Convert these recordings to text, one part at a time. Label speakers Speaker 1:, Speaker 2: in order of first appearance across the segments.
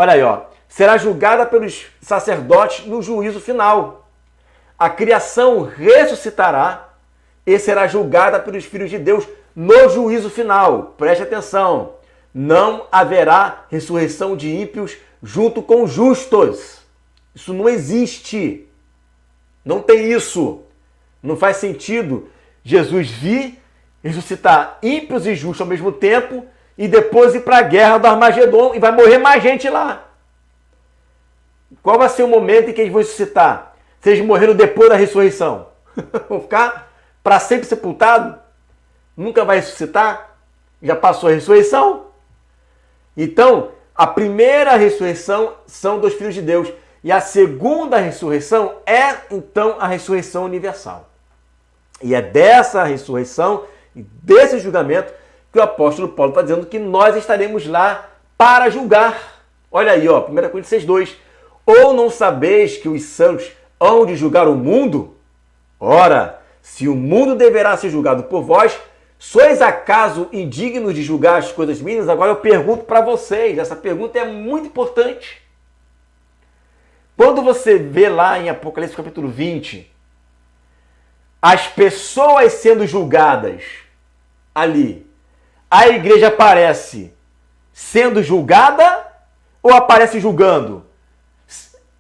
Speaker 1: Olha aí, ó. Será julgada pelos sacerdotes no juízo final. A criação ressuscitará e será julgada pelos filhos de Deus no juízo final. Preste atenção. Não haverá ressurreição de ímpios junto com justos. Isso não existe. Não tem isso. Não faz sentido Jesus vir, ressuscitar ímpios e justos ao mesmo tempo e depois ir para a guerra do Armagedon e vai morrer mais gente lá. Qual vai ser o momento em que eles vão ressuscitar? Se eles morreram depois da ressurreição? Vão ficar para sempre sepultados? Nunca vai ressuscitar? Já passou a ressurreição? Então, a primeira ressurreição são dos filhos de Deus. E a segunda ressurreição é, então, a ressurreição universal. E é dessa ressurreição e desse julgamento que o apóstolo Paulo está dizendo que nós estaremos lá para julgar. Olha aí, ó, 1 Coríntios 6,2. Ou não sabeis que os santos hão de julgar o mundo? Ora, se o mundo deverá ser julgado por vós, sois acaso indignos de julgar as coisas mínimas? Agora eu pergunto para vocês, essa pergunta é muito importante. Quando você vê lá em Apocalipse capítulo 20, as pessoas sendo julgadas ali, a igreja aparece sendo julgada ou aparece julgando?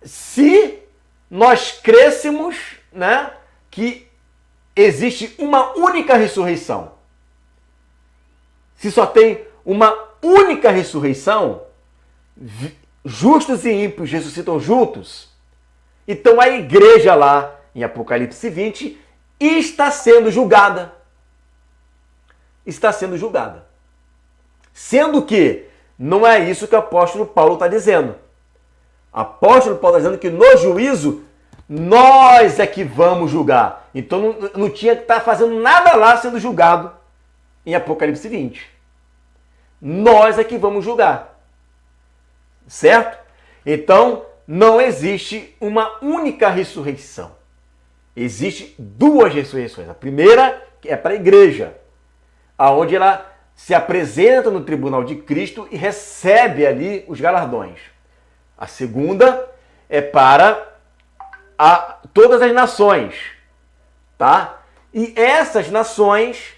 Speaker 1: Se nós crêssemos, né, que existe uma única ressurreição, se só tem uma única ressurreição, justos e ímpios ressuscitam juntos, então a igreja lá em Apocalipse 20 está sendo julgada. Está sendo julgada. Sendo que não é isso que o apóstolo Paulo está dizendo. O apóstolo Paulo está dizendo que no juízo nós é que vamos julgar. Então não tinha que estar fazendo nada lá sendo julgado em Apocalipse 20. Nós é que vamos julgar. Certo? Então não existe uma única ressurreição. Existem duas ressurreições. A primeira é para a igreja, aonde ela se apresenta no tribunal de Cristo e recebe ali os galardões. A segunda é para todas as nações, tá? E essas nações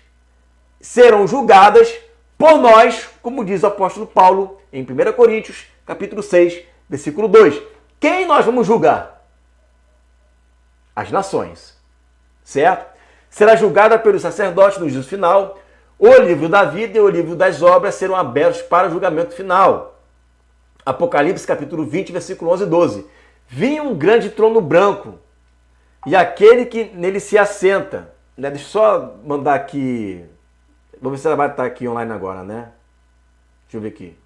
Speaker 1: serão julgadas por nós, como diz o apóstolo Paulo em 1 Coríntios, capítulo 6, versículo 2. Quem nós vamos julgar? As nações, certo? Será julgada pelos sacerdotes no juízo final. O livro da vida e o livro das obras serão abertos para o julgamento final. Apocalipse capítulo 20, versículo 11 e 12. Vinha um grande trono branco e aquele que nele se assenta. Né? Deixa eu só mandar aqui. Vamos ver se ela vai estar aqui online agora, né? Deixa eu ver aqui.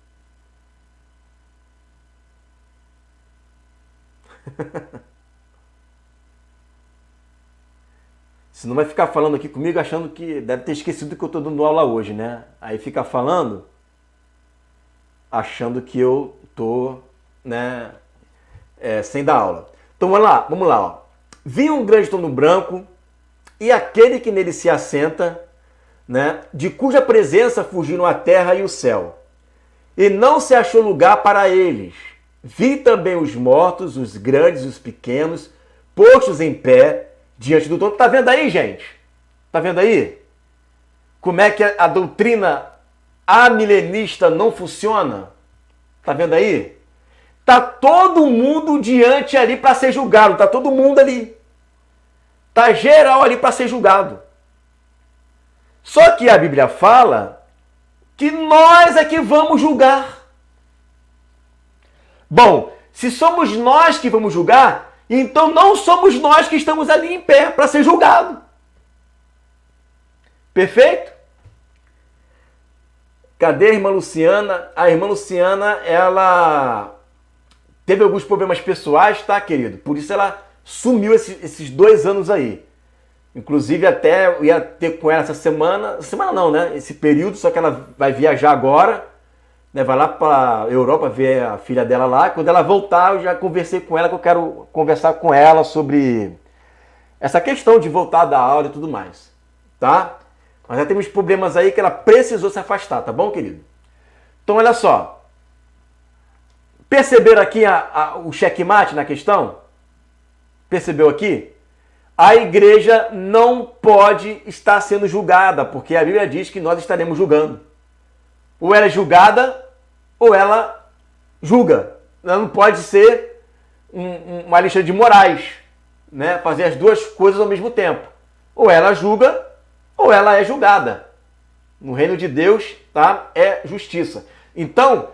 Speaker 1: Senão vai ficar falando aqui comigo achando que deve ter esquecido que eu estou dando aula hoje, né? Aí fica falando achando que eu estou, né, sem dar aula. Então vamos lá. Ó. Vinha um grande trono branco e aquele que nele se assenta, né, de cuja presença fugiram a terra e o céu. E não se achou lugar para eles. Vi também os mortos, os grandes e os pequenos, postos em pé, diante do trono. Tá vendo aí, gente? Tá vendo aí? Como é que a doutrina amilenista não funciona? Tá vendo aí? Tá todo mundo diante ali para ser julgado. Tá todo mundo ali. Tá geral ali para ser julgado. Só que a Bíblia fala que nós é que vamos julgar. Bom, se somos nós que vamos julgar, então não somos nós que estamos ali em pé para ser julgado. Perfeito? Cadê a irmã Luciana? A irmã Luciana, ela teve alguns problemas pessoais, tá, querido? Por isso ela sumiu esses 2 anos aí. Inclusive até eu ia ter com ela essa semana. Semana não, né? Esse período, só que ela vai viajar agora. Né? Vai lá para a Europa ver a filha dela lá. Quando ela voltar, eu já conversei com ela, que eu quero conversar com ela sobre essa questão de voltar da aula e tudo mais. Tá? Mas já temos problemas aí que ela precisou se afastar, tá bom, querido? Então, olha só. Perceberam aqui o checkmate na questão? Percebeu aqui? A igreja não pode estar sendo julgada, porque a Bíblia diz que nós estaremos julgando. Ou ela é julgada, ou ela julga. Ela não pode ser uma lista de morais, né? Fazer as duas coisas ao mesmo tempo. Ou ela julga, ou ela é julgada. No reino de Deus, tá? É justiça. Então,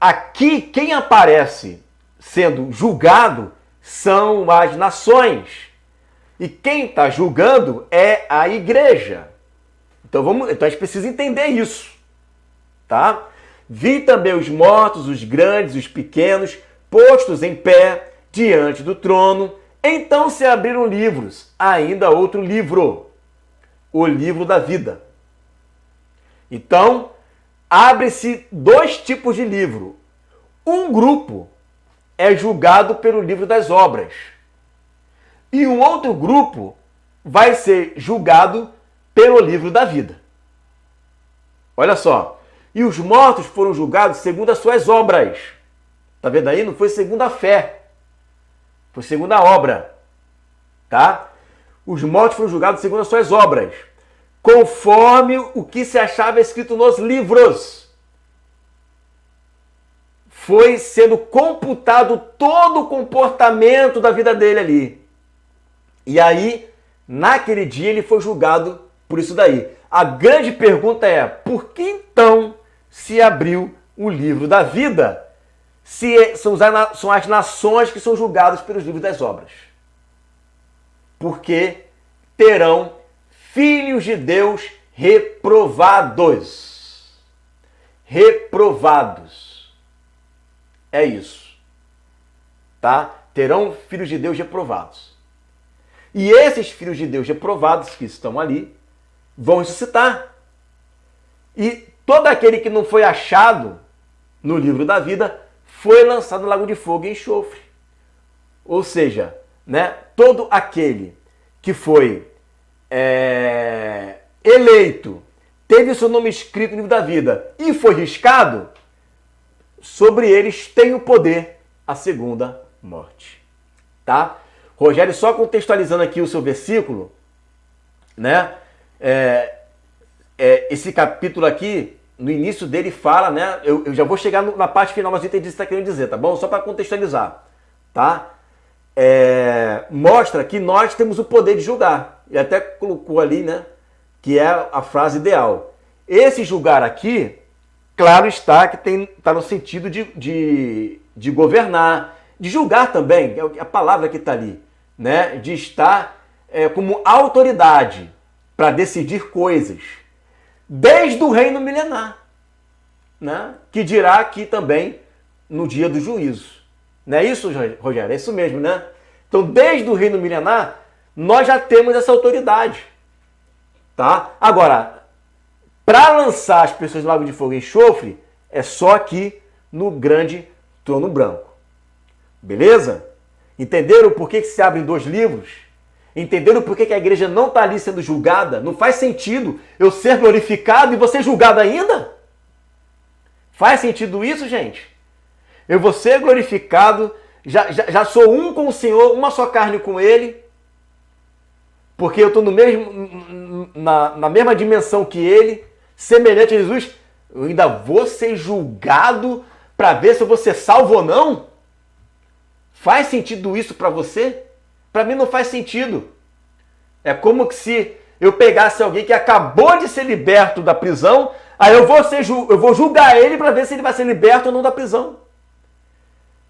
Speaker 1: aqui quem aparece sendo julgado são as nações. E quem está julgando é a igreja. Então a gente precisa entender isso. Tá? Vi também os mortos, os grandes, os pequenos, postos em pé diante do trono. Então se abriram livros, ainda outro livro, o livro da vida. Então, abre-se dois tipos de livro. Um grupo é julgado pelo livro das obras. E um outro grupo vai ser julgado pelo livro da vida. Olha só. E os mortos foram julgados segundo as suas obras. Tá vendo aí? Não foi segundo a fé. Foi segundo a obra. Tá? Os mortos foram julgados segundo as suas obras. Conforme o que se achava escrito nos livros. Foi sendo computado todo o comportamento da vida dele ali. E aí, naquele dia, ele foi julgado por isso daí. A grande pergunta é, por que então se abriu o livro da vida? Se são as nações que são julgadas pelos livros das obras. Porque terão filhos de Deus reprovados. Reprovados. É isso. Tá? Terão filhos de Deus reprovados. E esses filhos de Deus reprovados que estão ali vão ressuscitar. E todo aquele que não foi achado no livro da vida foi lançado no lago de fogo e enxofre. Ou seja, né, todo aquele que foi eleito, teve o seu nome escrito no livro da vida e foi riscado, sobre eles tem o poder a segunda morte. Tá? Rogério, só contextualizando aqui o seu versículo, né? Esse capítulo aqui, no início dele fala, né? Eu já vou chegar na parte final, mas eu entendi o que você está querendo dizer, tá bom? Só para contextualizar, tá? Mostra que nós temos o poder de julgar. E até colocou ali, né? Que é a frase ideal. Esse julgar aqui, claro está que está no sentido de governar, de julgar também, é a palavra que está ali, né? De estar como autoridade para decidir coisas, desde o reino milenar, né? Que dirá aqui também no dia do juízo. Não é isso, Rogério? É isso mesmo, né? Então, desde o reino milenar, nós já temos essa autoridade. Tá? Agora, para lançar as pessoas no lago de fogo e enxofre, é só aqui no grande trono branco. Beleza? Entenderam por que se abrem dois livros? Entenderam por que a igreja não está ali sendo julgada? Não faz sentido eu ser glorificado e você julgado ainda? Faz sentido isso, gente? Eu vou ser glorificado, já sou um com o Senhor, uma só carne com Ele, porque eu estou na mesma dimensão que Ele, semelhante a Jesus, eu ainda vou ser julgado para ver se eu vou ser salvo ou não? Faz sentido isso para você? Para mim não faz sentido. É como se eu pegasse alguém que acabou de ser liberto da prisão, aí eu vou julgar ele para ver se ele vai ser liberto ou não da prisão.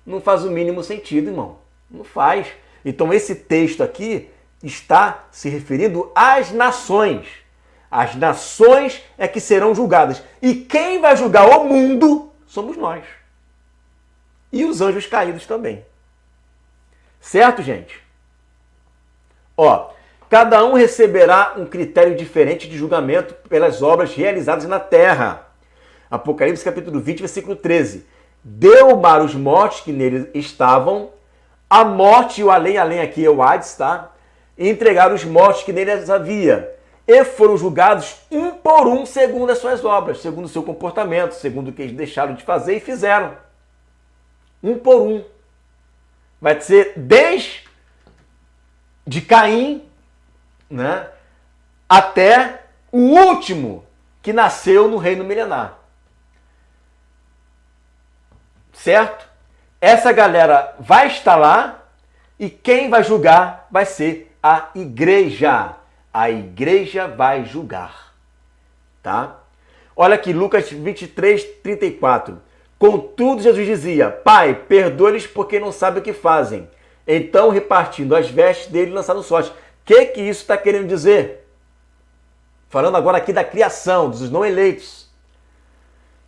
Speaker 1: Não faz o mínimo sentido, irmão. Não faz. Então esse texto aqui está se referindo às nações. As nações é que serão julgadas. E quem vai julgar o mundo somos nós. E os anjos caídos também. Certo, gente? Ó, cada um receberá um critério diferente de julgamento pelas obras realizadas na terra. Apocalipse capítulo 20, versículo 13. Deu para os mortos que nele estavam, a morte e o além aqui é o Hades, tá? E entregaram os mortos que neles havia. E foram julgados um por um segundo as suas obras, segundo o seu comportamento, segundo o que eles deixaram de fazer e fizeram. um por um. Vai ser desde de Caim, né, até o último que nasceu no reino milenar. Certo? Essa galera vai estar lá e quem vai julgar vai ser a igreja. A igreja vai julgar. Tá? Olha aqui, Lucas 23, 34. Contudo, Jesus dizia: Pai, perdoa-lhes porque não sabem o que fazem. Então, repartindo as vestes dele, lançaram sorte. O que isso está querendo dizer? Falando agora aqui da criação, dos não eleitos.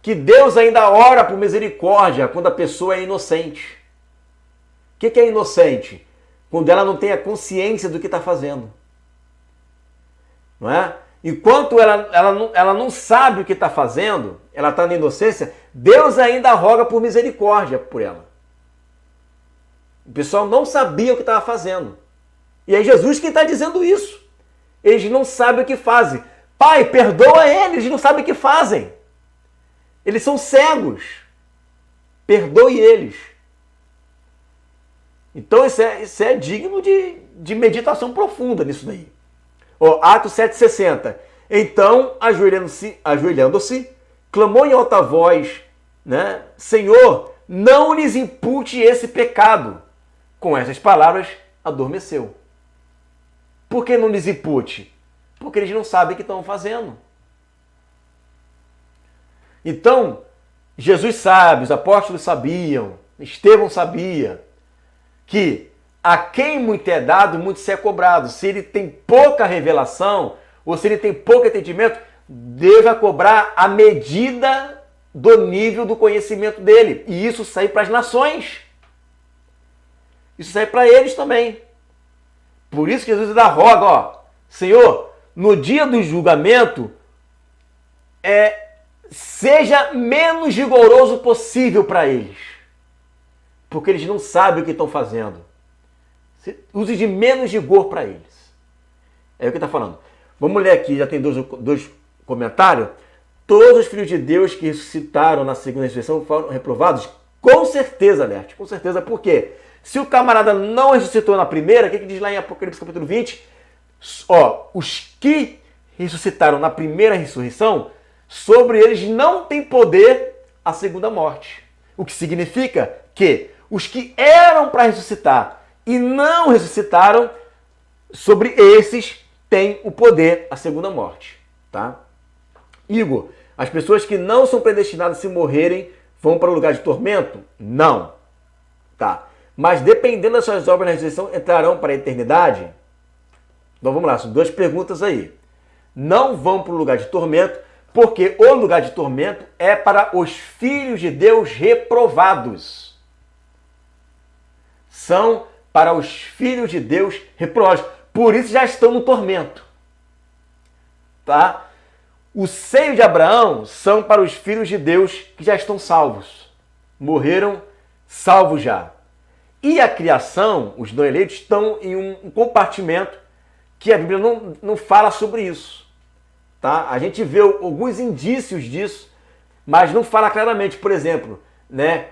Speaker 1: Que Deus ainda ora por misericórdia quando a pessoa é inocente. O que é inocente? Quando ela não tem a consciência do que está fazendo. Não é? Enquanto ela não sabe o que está fazendo, ela está na inocência, Deus ainda roga por misericórdia por ela. O pessoal não sabia o que estava fazendo. E é Jesus quem está dizendo isso. Eles não sabem o que fazem. Pai, perdoa eles, não sabem o que fazem. Eles são cegos. Perdoe eles. Então isso é digno de meditação profunda nisso daí. Atos 7,60. Então, ajoelhando-se, clamou em alta voz, né? Senhor, não lhes impute esse pecado. Com essas palavras, adormeceu. Por que não lhes impute? Porque eles não sabem o que estão fazendo. Então, Jesus sabe, os apóstolos sabiam, Estevão sabia, que a quem muito é dado, muito se é cobrado. Se ele tem pouca revelação, ou se ele tem pouco entendimento, Deus vai cobrar a medida do nível do conhecimento dele. E isso sai para as nações. Isso sai para eles também. Por isso que Jesus ainda roga, Senhor, no dia do julgamento, seja menos rigoroso possível para eles. Porque eles não sabem o que estão fazendo. Use de menos rigor para eles. É o que está falando. Vamos ler aqui, já tem dois comentários. Todos os filhos de Deus que ressuscitaram na segunda ressurreição foram reprovados? Com certeza, Alerte. Com certeza. Por quê? Se o camarada não ressuscitou na primeira, o que diz lá em Apocalipse capítulo 20? Os que ressuscitaram na primeira ressurreição, sobre eles não tem poder a segunda morte. O que significa que os que eram para ressuscitar e não ressuscitaram, sobre esses tem o poder a segunda morte. Tá? Igor, as pessoas que não são predestinadas a se morrerem vão para o lugar de tormento? Não. Tá. Mas dependendo das suas obras na ressurreição, entrarão para a eternidade? Então vamos lá, são duas perguntas aí. Não vão para o lugar de tormento, porque o lugar de tormento é para os filhos de Deus reprovados. São para os filhos de Deus reprovados. Por isso já estão no tormento. Tá? O seio de Abraão são para os filhos de Deus que já estão salvos. Morreram salvos já. E a criação, os não eleitos, estão em um compartimento que a Bíblia não fala sobre isso. Tá? A gente vê alguns indícios disso, mas não fala claramente. Por exemplo, né,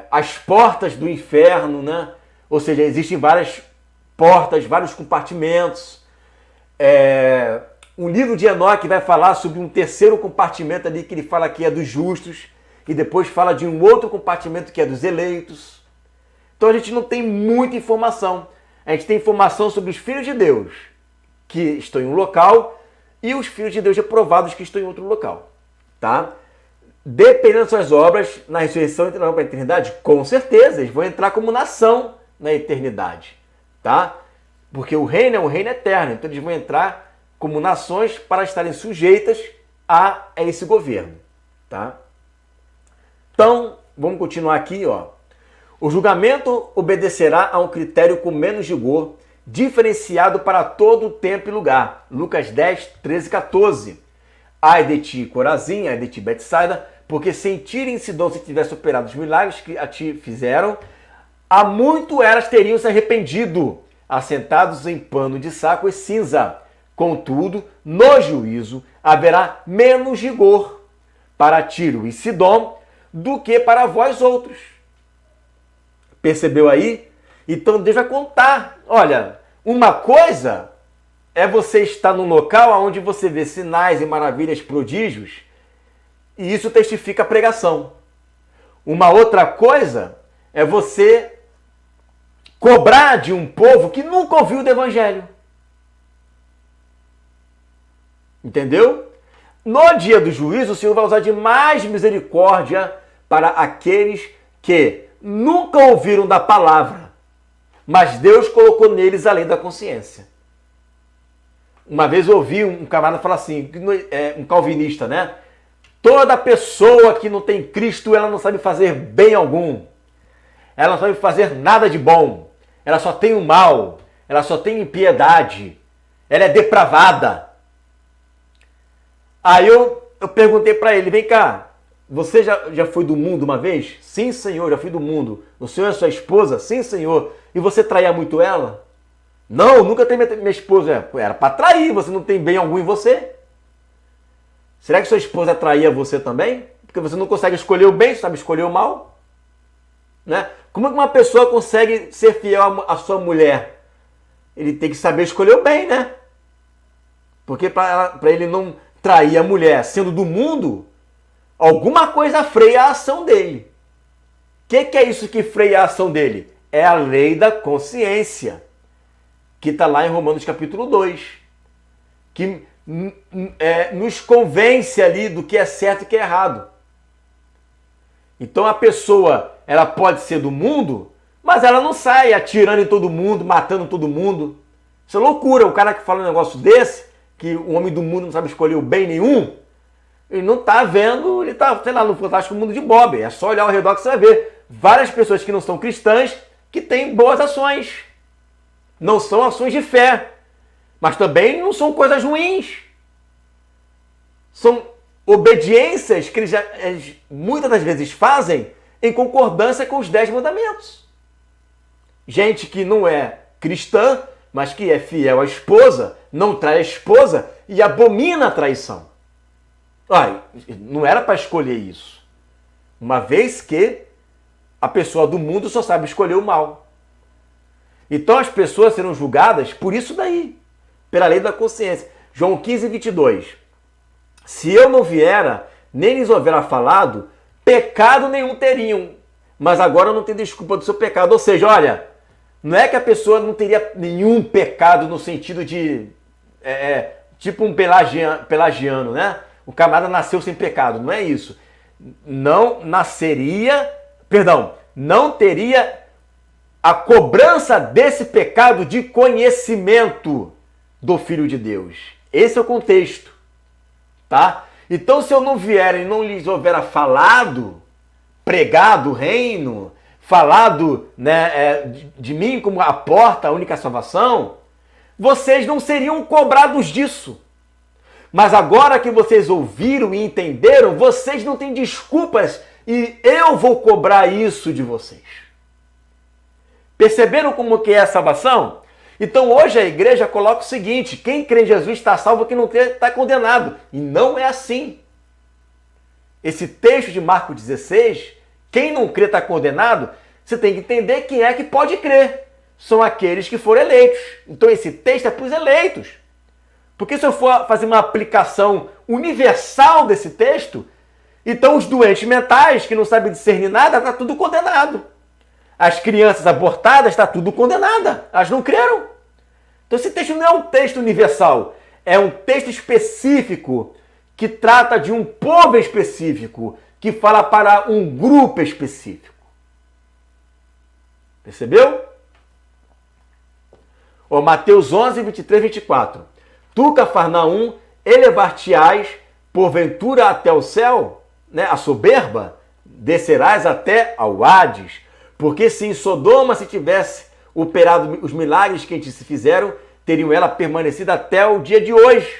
Speaker 1: as portas do inferno, né? Ou seja, existem várias portas, vários compartimentos. O livro de Enoque vai falar sobre um terceiro compartimento ali que ele fala que é dos justos, e depois fala de um outro compartimento que é dos eleitos. Então a gente não tem muita informação. A gente tem informação sobre os filhos de Deus que estão em um local e os filhos de Deus reprovados que estão em outro local. Tá? Dependendo das suas obras, na ressurreição entrarão para a eternidade? Com certeza, eles vão entrar como nação na eternidade. Tá? Porque o reino é um reino eterno, então eles vão entrar como nações para estarem sujeitas a esse governo. Tá? Então, vamos continuar aqui. O julgamento obedecerá a um critério com menos rigor, diferenciado para todo tempo e lugar. Lucas 10, 13 e 14. Ai de ti, Corazim, ai de ti, Betsaida, porque se em Tiro e em Sidom se tivesse operado os milagres que a ti fizeram, há muito elas teriam se arrependido, assentados em pano de saco e cinza. Contudo, no juízo haverá menos rigor para Tiro e Sidom, do que para vós outros. Percebeu aí? Então Deus vai contar. Olha, uma coisa é você estar num local onde você vê sinais e maravilhas, prodígios, e isso testifica a pregação. Uma outra coisa é você cobrar de um povo que nunca ouviu do Evangelho. Entendeu? No dia do juízo, o Senhor vai usar de mais misericórdia para aqueles que nunca ouviram da palavra, mas Deus colocou neles a lei da consciência. Uma vez eu ouvi um camarada falar assim, um calvinista, né? Toda pessoa que não tem Cristo, ela não sabe fazer bem algum. Ela não sabe fazer nada de bom. Ela só tem o mal. Ela só tem impiedade. Ela é depravada. Aí eu perguntei para ele, vem cá, você já foi do mundo uma vez? Sim, Senhor, já fui do mundo. O Senhor é sua esposa? Sim, Senhor. E você traía muito ela? Não, nunca tem minha esposa. Era para trair, você não tem bem algum em você. Será que sua esposa traía você também? Porque você não consegue escolher o bem, sabe escolher o mal? Né? Como é que uma pessoa consegue ser fiel à sua mulher? Ele tem que saber escolher o bem, né? Porque para ele não trair a mulher sendo do mundo, alguma coisa freia a ação dele. O que é isso que freia a ação dele? É a lei da consciência, que está lá em Romanos capítulo 2, que nos convence ali do que é certo e que é errado. Então a pessoa, ela pode ser do mundo, mas ela não sai atirando em todo mundo, matando todo mundo. Isso é loucura. O cara que fala um negócio desse, que o homem do mundo não sabe escolher o bem nenhum, ele não está vendo, ele está, sei lá, no fantástico mundo de Bob. É só olhar ao redor que você vai ver várias pessoas que não são cristãs que têm boas ações. Não são ações de fé, mas também não são coisas ruins. São obediências que eles muitas das vezes fazem em concordância com os 10 mandamentos. Gente que não é cristã, mas que é fiel à esposa, não trai a esposa e abomina a traição. Olha, não era para escolher isso. Uma vez que a pessoa do mundo só sabe escolher o mal. Então as pessoas serão julgadas por isso daí, pela lei da consciência. João 15, 22. Se eu não viera, nem lhes houvera falado, pecado nenhum teriam. Mas agora não tem desculpa do seu pecado. Ou seja, olha, não é que a pessoa não teria nenhum pecado no sentido de... tipo um pelagiano, né? O camarada nasceu sem pecado. Não é isso. Não teria a cobrança desse pecado de conhecimento do Filho de Deus. Esse é o contexto. Tá? Então, se eu não vier e não lhes houver falado, pregado o reino, falado, né, de mim como a porta, a única salvação, vocês não seriam cobrados disso. Mas agora que vocês ouviram e entenderam, vocês não têm desculpas e eu vou cobrar isso de vocês. Perceberam como que é a salvação? Então hoje a igreja coloca o seguinte, quem crê em Jesus está salvo, quem não crê está condenado. E não é assim. Esse texto de Marcos 16, quem não crê está condenado, você tem que entender quem é que pode crer. São aqueles que foram eleitos. Então esse texto é para os eleitos. Porque se eu for fazer uma aplicação universal desse texto, então os doentes mentais que não sabem discernir nada, está tudo condenado. As crianças abortadas, está tudo condenada. Elas não creram. Então esse texto não é um texto universal. É um texto específico que trata de um povo específico, que fala para um grupo específico. Percebeu? Mateus 11, 23, 24. Tu, Cafarnaum, elevar-te-ás porventura até o céu, né? A soberba, descerás até ao Hades. Porque se em Sodoma se tivesse operado os milagres que em ti se fizeram, teriam ela permanecido até o dia de hoje.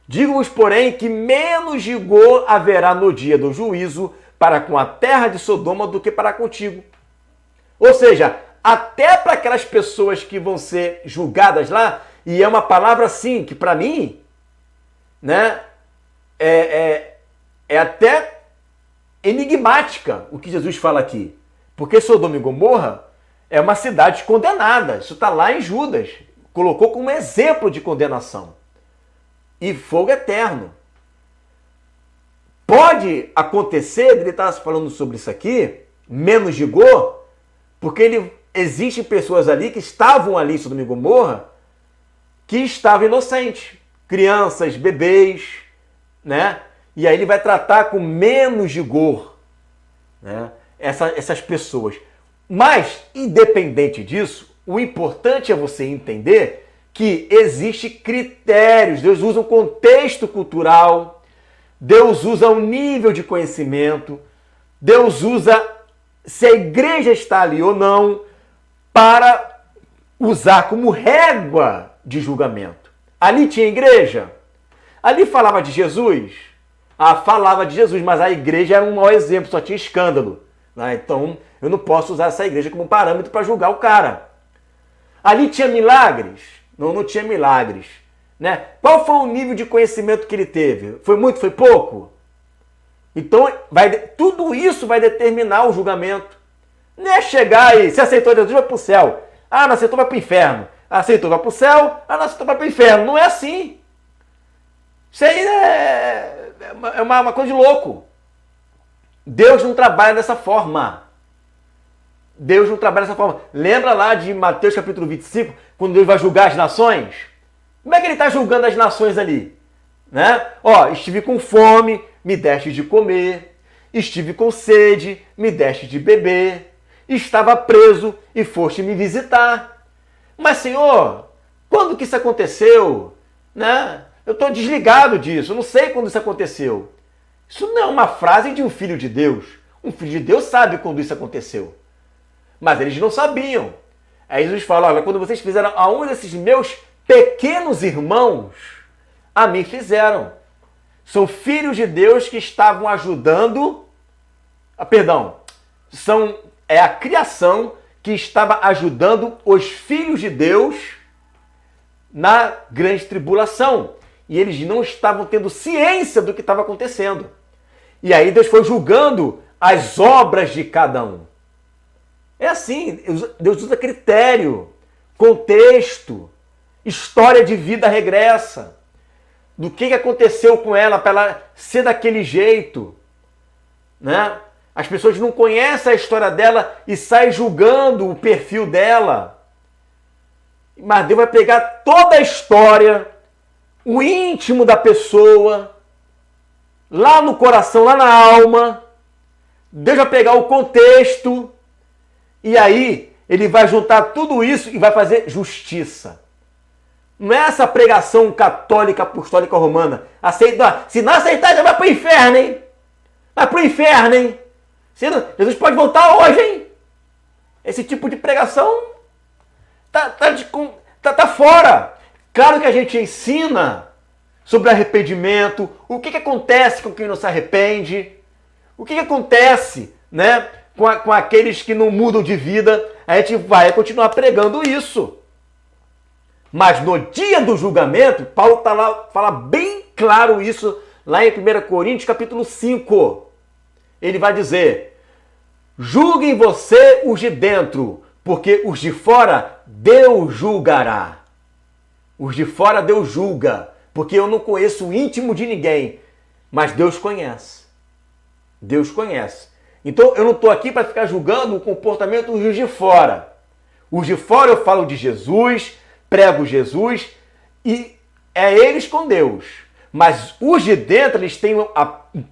Speaker 1: Digo-vos, porém, que menos rigor haverá no dia do juízo para com a terra de Sodoma do que para contigo. Ou seja, até para aquelas pessoas que vão ser julgadas lá, e é uma palavra assim, que para mim, né, é até enigmática o que Jesus fala aqui. Porque Sodoma e Gomorra é uma cidade condenada. Isso está lá em Judas. Colocou como exemplo de condenação. E fogo eterno. Pode acontecer, ele está falando sobre isso aqui, menos de Gô, porque existem pessoas ali que estavam ali em Sodoma e Gomorra que estavam inocentes. Crianças, bebês, né? E aí ele vai tratar com menos rigor, né? Essas pessoas. Mas, independente disso, o importante é você entender que existem critérios. Deus usa um contexto cultural, Deus usa um nível de conhecimento, Deus usa se a igreja está ali ou não, para usar como régua de julgamento. Ali tinha igreja? Ali falava de Jesus? Falava de Jesus, mas a igreja era um mau exemplo, só tinha escândalo. Então, eu não posso usar essa igreja como parâmetro para julgar o cara. Ali tinha milagres? Não tinha milagres. Né? Qual foi o nível de conhecimento que ele teve? Foi muito, foi pouco? Então, tudo isso vai determinar o julgamento. Não é chegar e, se aceitou Jesus, vai para o céu. Não aceitou, vai para o inferno. Aceitou, vai para o céu. Não aceitou, vai para o inferno. Não é assim. Isso aí é uma coisa de louco. Deus não trabalha dessa forma. Deus não trabalha dessa forma. Lembra lá de Mateus capítulo 25, quando Deus vai julgar as nações? Como é que ele está julgando as nações ali? Né? Estive com fome, me deste de comer. Estive com sede, me deste de beber. Estava preso e foste me visitar. Mas, Senhor, quando que isso aconteceu? Né? Eu estou desligado disso, eu não sei quando isso aconteceu. Isso não é uma frase de um filho de Deus. Um filho de Deus sabe quando isso aconteceu. Mas eles não sabiam. Aí Jesus fala, olha, quando vocês fizeram a um desses meus pequenos irmãos, a mim fizeram. São filhos de Deus que estavam ajudando... É a criação que estava ajudando os filhos de Deus na grande tribulação. E eles não estavam tendo ciência do que estava acontecendo. E aí Deus foi julgando as obras de cada um. É assim, Deus usa critério, contexto, história de vida regressa. Do que aconteceu com ela para ela ser daquele jeito. Né? As pessoas não conhecem a história dela e saem julgando o perfil dela. Mas Deus vai pegar toda a história, o íntimo da pessoa, lá no coração, lá na alma. Deus vai pegar o contexto e aí ele vai juntar tudo isso e vai fazer justiça. Não é essa pregação católica apostólica romana. Se não aceitar, já vai para o inferno, hein? Vai para o inferno, hein? Jesus pode voltar hoje, hein? Esse tipo de pregação tá fora. Claro que a gente ensina sobre arrependimento, o que acontece com quem não se arrepende, o que acontece, né, com aqueles que não mudam de vida. A gente vai continuar pregando isso. Mas no dia do julgamento, Paulo tá lá, fala bem claro isso lá em 1 Coríntios capítulo 5. Ele vai dizer, julguem você os de dentro, porque os de fora Deus julgará. Os de fora Deus julga, porque eu não conheço o íntimo de ninguém, mas Deus conhece. Deus conhece. Então eu não estou aqui para ficar julgando o comportamento dos de fora. Os de fora eu falo de Jesus, prego Jesus e é eles com Deus. Mas os de dentro, eles têm o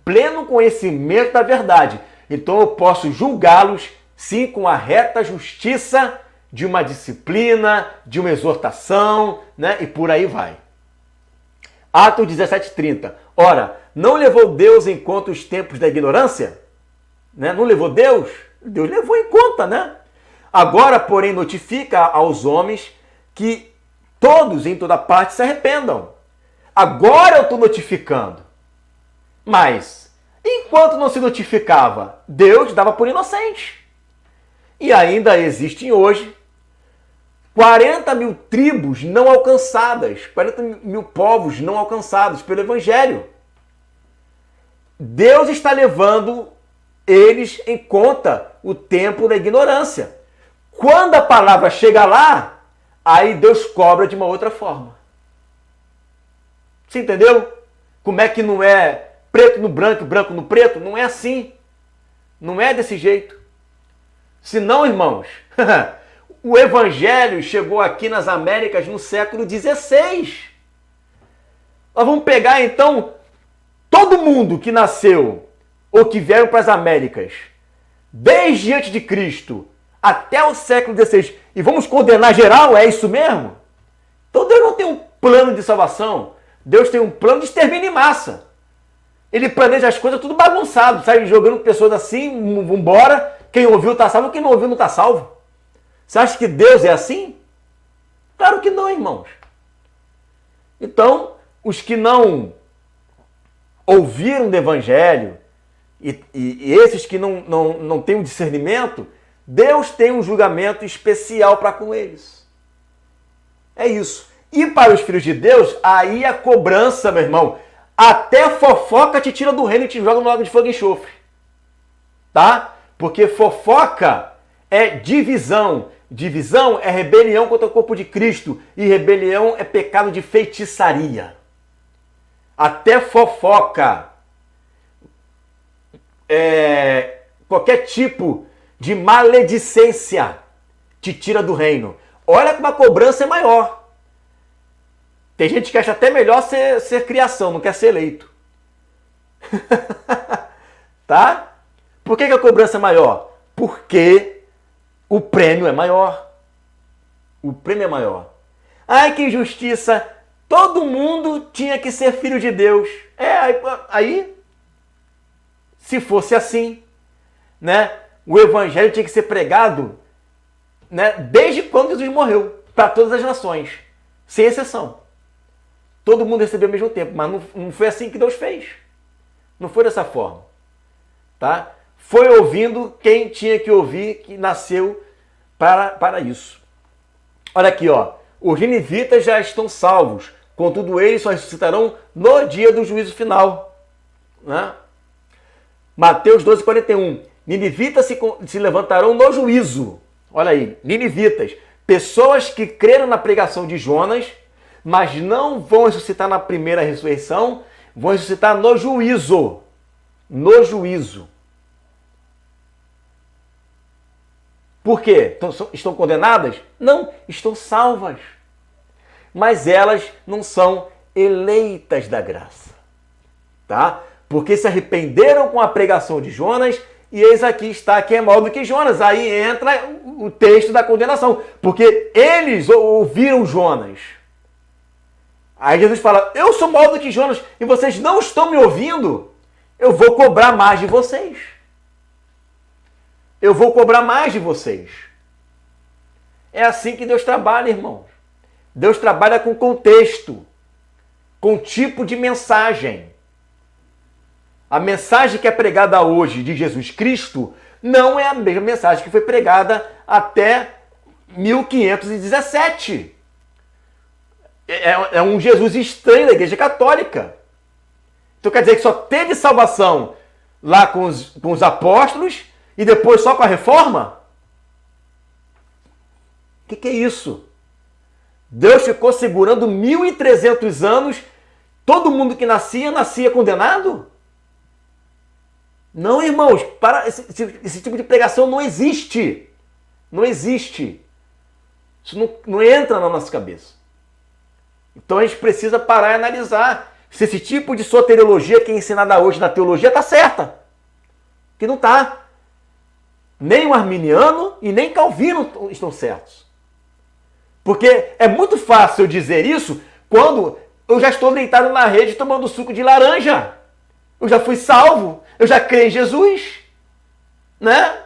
Speaker 1: pleno conhecimento da verdade. Então eu posso julgá-los, sim, com a reta justiça de uma disciplina, de uma exortação, né? E por aí vai. Atos 17:30. Ora, não levou Deus em conta os tempos da ignorância? Né? Não levou Deus? Deus levou em conta, né? Agora, porém, notifica aos homens que todos, em toda parte, se arrependam. Agora eu estou notificando. Mas, enquanto não se notificava, Deus dava por inocente. E ainda existem hoje 40 mil tribos não alcançadas, 40 mil povos não alcançados pelo Evangelho. Deus está levando eles em conta o tempo da ignorância. Quando a palavra chega lá, aí Deus cobra de uma outra forma. Você entendeu? Como é que não é preto no branco, branco no preto? Não é assim. Não é desse jeito. Senão, irmãos, o evangelho chegou aqui nas Américas no século XVI. Nós vamos pegar, então, todo mundo que nasceu ou que vieram para as Américas, desde antes de Cristo até o século XVI, e vamos condenar geral? É isso mesmo? Então Deus não tem um plano de salvação. Deus tem um plano de extermínio em massa. Ele planeja as coisas tudo bagunçado, sai jogando pessoas assim, vambora. Quem ouviu está salvo, quem não ouviu não está salvo. Você acha que Deus é assim? Claro que não, irmãos. Então, os que não ouviram do Evangelho e esses que não têm o discernimento, Deus tem um julgamento especial para com eles. É isso. E para os filhos de Deus, aí a cobrança, meu irmão, até fofoca te tira do reino e te joga no lago de fogo e enxofre. Tá? Porque fofoca é divisão. Divisão é rebelião contra o corpo de Cristo. E rebelião é pecado de feitiçaria. Até fofoca, qualquer tipo de maledicência te tira do reino. Olha como a cobrança é maior. Tem gente que acha até melhor ser criação, não quer ser eleito. Tá? Por que a cobrança é maior? Porque o prêmio é maior. O prêmio é maior. Ai, que injustiça! Todo mundo tinha que ser filho de Deus. Aí se fosse assim, né? O evangelho tinha que ser pregado, né, desde quando Jesus morreu, para todas as nações, sem exceção. Todo mundo recebeu ao mesmo tempo, mas não foi assim que Deus fez. Não foi dessa forma. Tá? Foi ouvindo quem tinha que ouvir, que nasceu para isso. Olha aqui, ó. Os ninivitas já estão salvos, contudo eles só ressuscitarão no dia do juízo final. Né? Mateus 12:41. Ninivitas se levantarão no juízo. Olha aí, ninivitas. Pessoas que creram na pregação de Jonas, mas não vão ressuscitar na primeira ressurreição, vão ressuscitar no juízo. No juízo. Por quê? Estão condenadas? Não, estão salvas. Mas elas não são eleitas da graça. Tá? Porque se arrependeram com a pregação de Jonas, e eis aqui está quem é maior do que Jonas. Aí entra o texto da condenação. Porque eles ouviram Jonas. Aí Jesus fala, eu sou maior do que Jonas e vocês não estão me ouvindo, eu vou cobrar mais de vocês. Eu vou cobrar mais de vocês. É assim que Deus trabalha, irmãos. Deus trabalha com contexto, com tipo de mensagem. A mensagem que é pregada hoje de Jesus Cristo não é a mesma mensagem que foi pregada até 1517. É um Jesus estranho da Igreja Católica. Então quer dizer que só teve salvação lá com os apóstolos e depois só com a reforma? O que é isso? Deus ficou segurando 1.300 anos, todo mundo que nascia condenado? Não, irmãos, esse tipo de pregação não existe. Não existe. Isso não entra na nossa cabeça. Então a gente precisa parar e analisar se esse tipo de soteriologia que é ensinada hoje na teologia está certa. Que não está. Nem o arminiano e nem Calvino estão certos. Porque é muito fácil eu dizer isso quando eu já estou deitado na rede tomando suco de laranja. Eu já fui salvo, eu já creio em Jesus, né?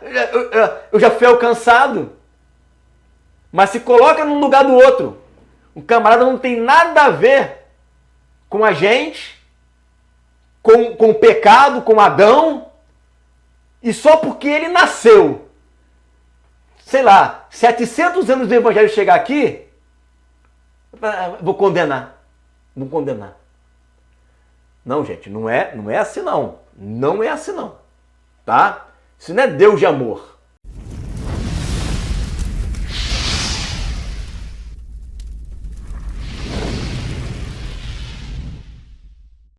Speaker 1: Eu já fui alcançado. Mas se coloca num lugar do outro. O camarada não tem nada a ver com a gente, com o pecado, com Adão, e só porque ele nasceu, sei lá, 700 anos do evangelho chegar aqui, vou condenar. Não condenar. Não, gente, não é assim não. Não é assim não. Tá? Isso não é Deus de amor.